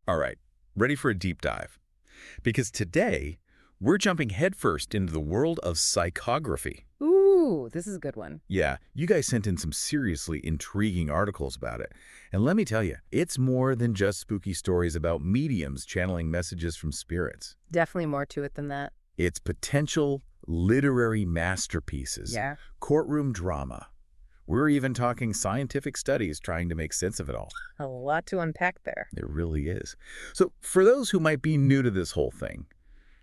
All right, ready for a deep dive? Because today, we're jumping headfirst into the world of psychography. Ooh, this is a good one. Yeah, you guys sent in some seriously intriguing articles about it. And let me tell you, it's more than just spooky stories about mediums channeling messages from spirits. Definitely more to it than that. It's potential literary masterpieces, Yeah. courtroom drama. We're even talking scientific studies trying to make sense of it all. A lot to unpack there. It really is. So for those who might be new to this whole thing,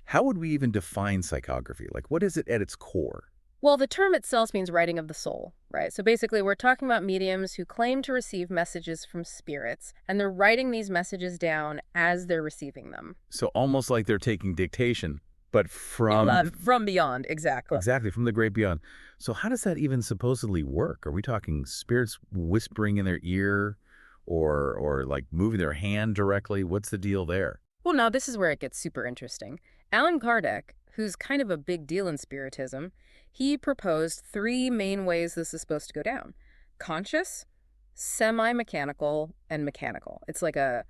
how would we even define psychography? Like, what is it at its core? Well, the term itself means writing of the soul, right? So basically, we're talking about mediums who claim to receive messages from spirits, and they're writing these messages down as they're receiving them. So almost like they're taking dictation, but from... From beyond, exactly. Exactly, from the great beyond. So how does that even supposedly work? Are we talking spirits whispering in their ear or like moving their hand directly? What's the deal there? Well, now this is where it gets super interesting. Alan Kardec, who's kind of a big deal in Spiritism, he proposed 3 main ways this is supposed to go down: conscious, semi-mechanical, and mechanical. It's like a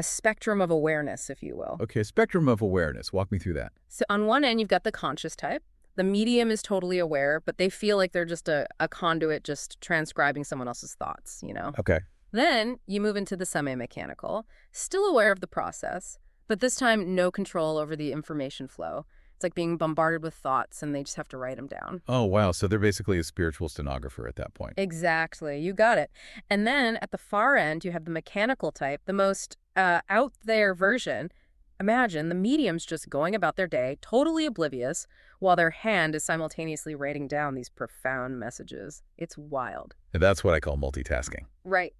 spectrum of awareness, if you will. Okay, spectrum of awareness. Walk me through that. So on one end, you've got the conscious type. The medium is totally aware, but they feel like they're just a conduit just transcribing someone else's thoughts, you know? Okay. Then you move into the semi-mechanical, still aware of the process, but this time no control over the information flow. It's like being bombarded with thoughts, and they just have to write them down. Oh, wow. So they're basically a spiritual stenographer at that point. Exactly. You got it. And then at the far end, you have the mechanical type, the most out there version. Imagine the medium's just going about their day, totally oblivious, while their hand is simultaneously writing down these profound messages. It's wild. And that's what I call multitasking. Right.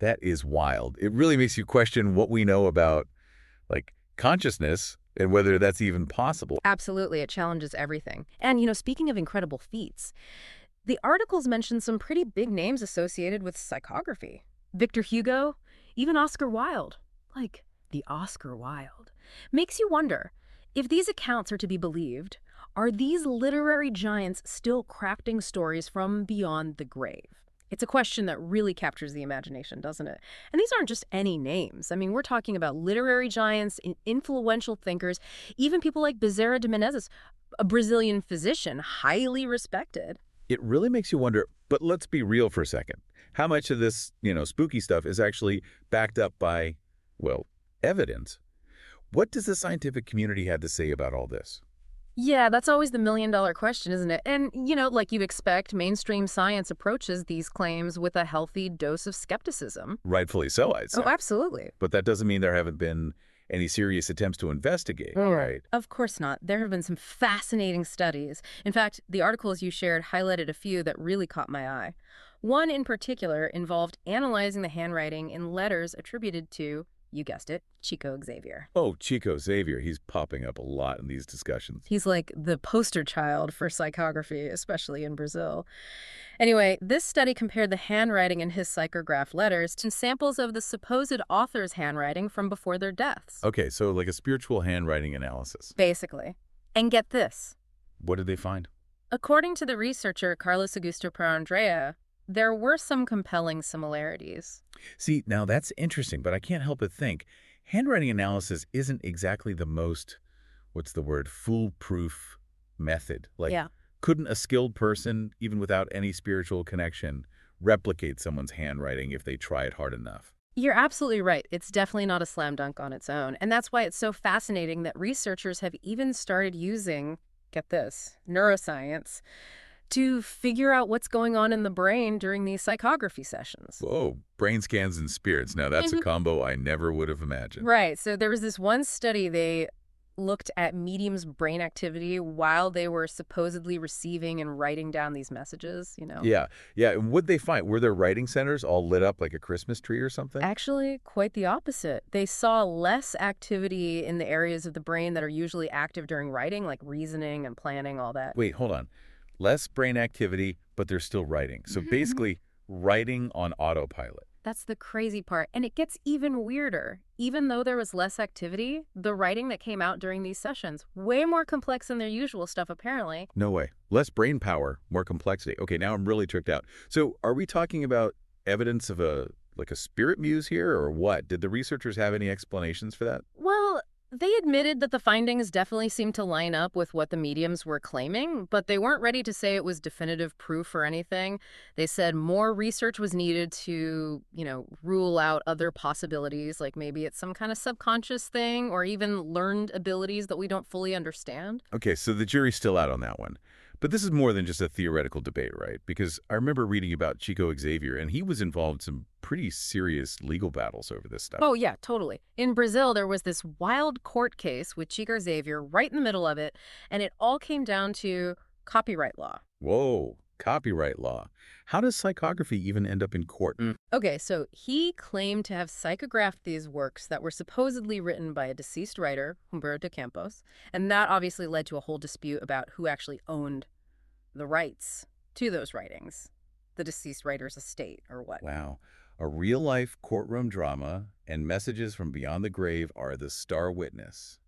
That is wild. It really makes you question what we know about, like, consciousness and whether that's even possible. Absolutely. It challenges everything. And, you know, speaking of incredible feats, the articles mention some pretty big names associated with psychography. Victor Hugo, even Oscar Wilde. Like, the Oscar Wilde. Makes you wonder, if these accounts are to be believed, are these literary giants still crafting stories from beyond the grave? It's a question that really captures the imagination, doesn't it? And these aren't just any names. I mean, we're talking about literary giants, influential thinkers, even people like Bezerra de Menezes, a Brazilian physician, highly respected. It really makes you wonder, but let's be real for a second. How much of this, spooky stuff is actually backed up by, well, evidence? What does the scientific community have to say about all this? Yeah, that's always the million-dollar question, isn't it? And, you know, like you'd expect, mainstream science approaches these claims with a healthy dose of skepticism. Rightfully so, I'd say. Oh, absolutely. But that doesn't mean there haven't been any serious attempts to investigate, right? Of course not. There have been some fascinating studies. In fact, the articles you shared highlighted a few that really caught my eye. One in particular involved analyzing the handwriting in letters attributed to, you guessed it, Chico Xavier. Oh, Chico Xavier. He's popping up a lot in these discussions. He's like the poster child for psychography, especially in Brazil. Anyway, this study compared the handwriting in his psychograph letters to samples of the supposed author's handwriting from before their deaths. Okay, so like a spiritual handwriting analysis. Basically. And get this. What did they find? According to the researcher Carlos Augusto Perandrea, there were some compelling similarities. See, now that's interesting, but I can't help but think handwriting analysis isn't exactly the most, what's the word, foolproof method. Like, Yeah. couldn't a skilled person, even without any spiritual connection, replicate someone's handwriting if they tried hard enough? You're absolutely right. It's definitely not a slam dunk on its own. And that's why it's so fascinating that researchers have even started using, get this, neuroscience to figure out what's going on in the brain during these psychography sessions. Whoa, brain scans and spirits. Now that's a combo I never would have imagined. Right. So there was this one study, they looked at mediums' brain activity while they were supposedly receiving and writing down these messages, you know. Yeah. And what'd they find? Were their writing centers all lit up like a Christmas tree or something? Actually, quite the opposite. They saw less activity in the areas of the brain that are usually active during writing, like reasoning and planning, all that. Wait, hold on. Less brain activity, but they're still writing. So basically, writing on autopilot. That's the crazy part. And it gets even weirder. Even though there was less activity, the writing that came out during these sessions, way more complex than their usual stuff, apparently. No way. Less brain power, more complexity. Okay, now I'm really tricked out. So are we talking about evidence of a like a spirit muse here, or what? Did the researchers have any explanations for that? Well, they admitted that the findings definitely seemed to line up with what the mediums were claiming, but they weren't ready to say it was definitive proof or anything. They said more research was needed to, rule out other possibilities, like maybe it's some kind of subconscious thing or even learned abilities that we don't fully understand. Okay, so the jury's still out on that one. But this is more than just a theoretical debate, right? Because I remember reading about Chico Xavier, and he was involved in some pretty serious legal battles over this stuff. Oh, yeah, totally. In Brazil, there was this wild court case with Chico Xavier right in the middle of it, and it all came down to copyright law. Whoa, copyright law. How does psychography even end up in court? Okay, so he claimed to have psychographed these works that were supposedly written by a deceased writer, Humberto de Campos, and that obviously led to a whole dispute about who actually owned the rights to those writings, the deceased writer's estate or what. Wow. A real-life courtroom drama, and messages from beyond the grave are the star witness.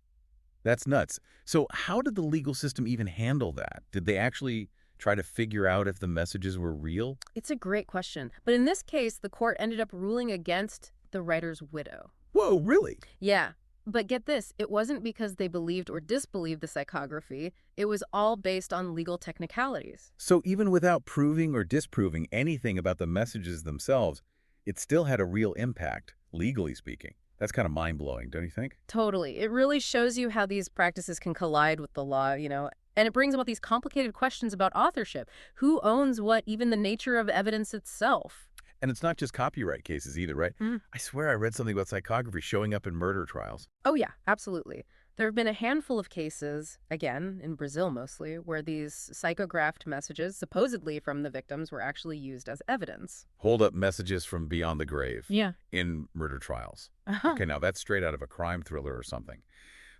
That's nuts. So how did the legal system even handle that? Did they actually try to figure out if the messages were real? It's a great question. But in this case, the court ended up ruling against the writer's widow. Whoa, really? Yeah. But get this, it wasn't because they believed or disbelieved the psychography. It was all based on legal technicalities. So even without proving or disproving anything about the messages themselves, it still had a real impact, legally speaking. That's kind of mind-blowing, don't you think? Totally. It really shows you how these practices can collide with the law, and it brings about these complicated questions about authorship. Who owns what, even the nature of evidence itself? And it's not just copyright cases either, right? I swear I read something about psychography showing up in murder trials. Oh, yeah, absolutely. There have been a handful of cases, again, in Brazil mostly, where these psychographed messages, supposedly from the victims, were actually used as evidence. Hold up messages from beyond the grave. Yeah. In murder trials. Uh-huh. Okay, now that's straight out of a crime thriller or something.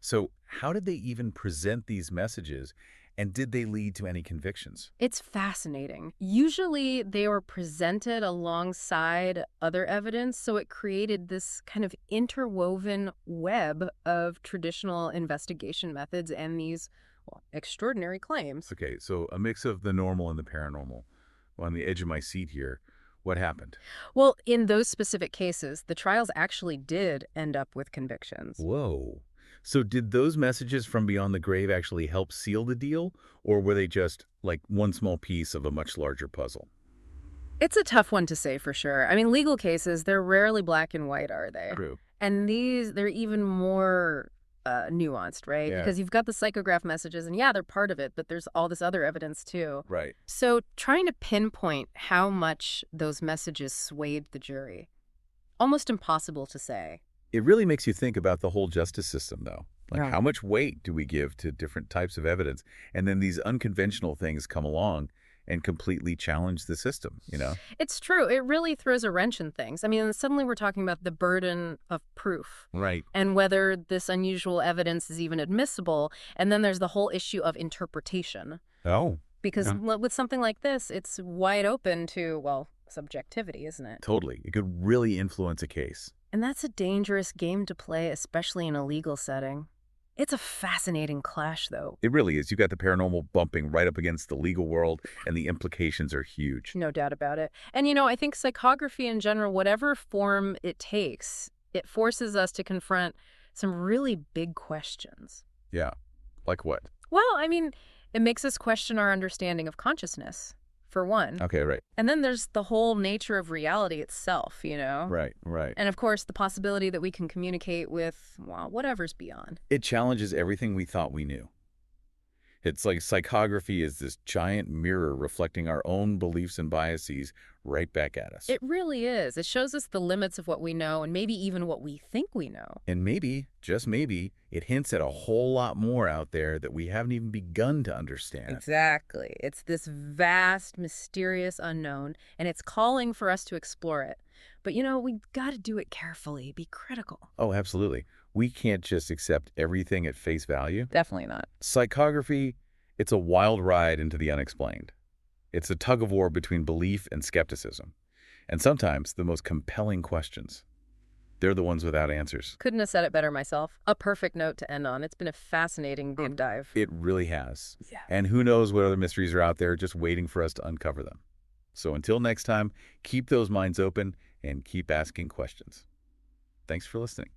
So how did they even present these messages, and did they lead to any convictions? It's fascinating. Usually they were presented alongside other evidence, so it created this kind of interwoven web of traditional investigation methods and these, extraordinary claims. Okay, so a mix of the normal and the paranormal. On the edge of my seat here, what happened? Well, in those specific cases, the trials actually did end up with convictions. Whoa. So did those messages from beyond the grave actually help seal the deal, or were they just like one small piece of a much larger puzzle? It's a tough one to say for sure. I mean, legal cases, they're rarely black and white, are they? True. And they're even more nuanced, right? Yeah. Because you've got the psychograph messages, and yeah, they're part of it, but there's all this other evidence too. Right. So trying to pinpoint how much those messages swayed the jury, almost impossible to say. It really makes you think about the whole justice system, though. Like, Yeah. how much weight do we give to different types of evidence? And then these unconventional things come along and completely challenge the system, It's true. It really throws a wrench in things. I mean, suddenly we're talking about the burden of proof Right. and whether this unusual evidence is even admissible. And then there's the whole issue of interpretation. Oh. Because Yeah. with something like this, it's wide open to, subjectivity, isn't it? Totally. It could really influence a case. And that's a dangerous game to play, especially in a legal setting. It's a fascinating clash, though. It really is. You got the paranormal bumping right up against the legal world, and the implications are huge. No doubt about it. And, I think psychography in general, whatever form it takes, it forces us to confront some really big questions. Yeah. Like what? Well, I mean, it makes us question our understanding of consciousness, for one. Okay, right. And then there's the whole nature of reality itself, Right. And of course, the possibility that we can communicate with, whatever's beyond. It challenges everything we thought we knew. It's like psychography is this giant mirror reflecting our own beliefs and biases right back at us. It really is. It shows us the limits of what we know and maybe even what we think we know. And maybe, just maybe, it hints at a whole lot more out there that we haven't even begun to understand. Exactly. It's this vast, mysterious unknown, and it's calling for us to explore it. But, we've got to do it carefully, be critical. Oh, absolutely. We can't just accept everything at face value. Definitely not. Psychography, it's a wild ride into the unexplained. It's a tug-of-war between belief and skepticism. And sometimes the most compelling questions. They're the ones without answers. Couldn't have said it better myself. A perfect note to end on. It's been a fascinating deep dive. It really has. Yeah. And who knows what other mysteries are out there just waiting for us to uncover them. So until next time, keep those minds open and keep asking questions. Thanks for listening.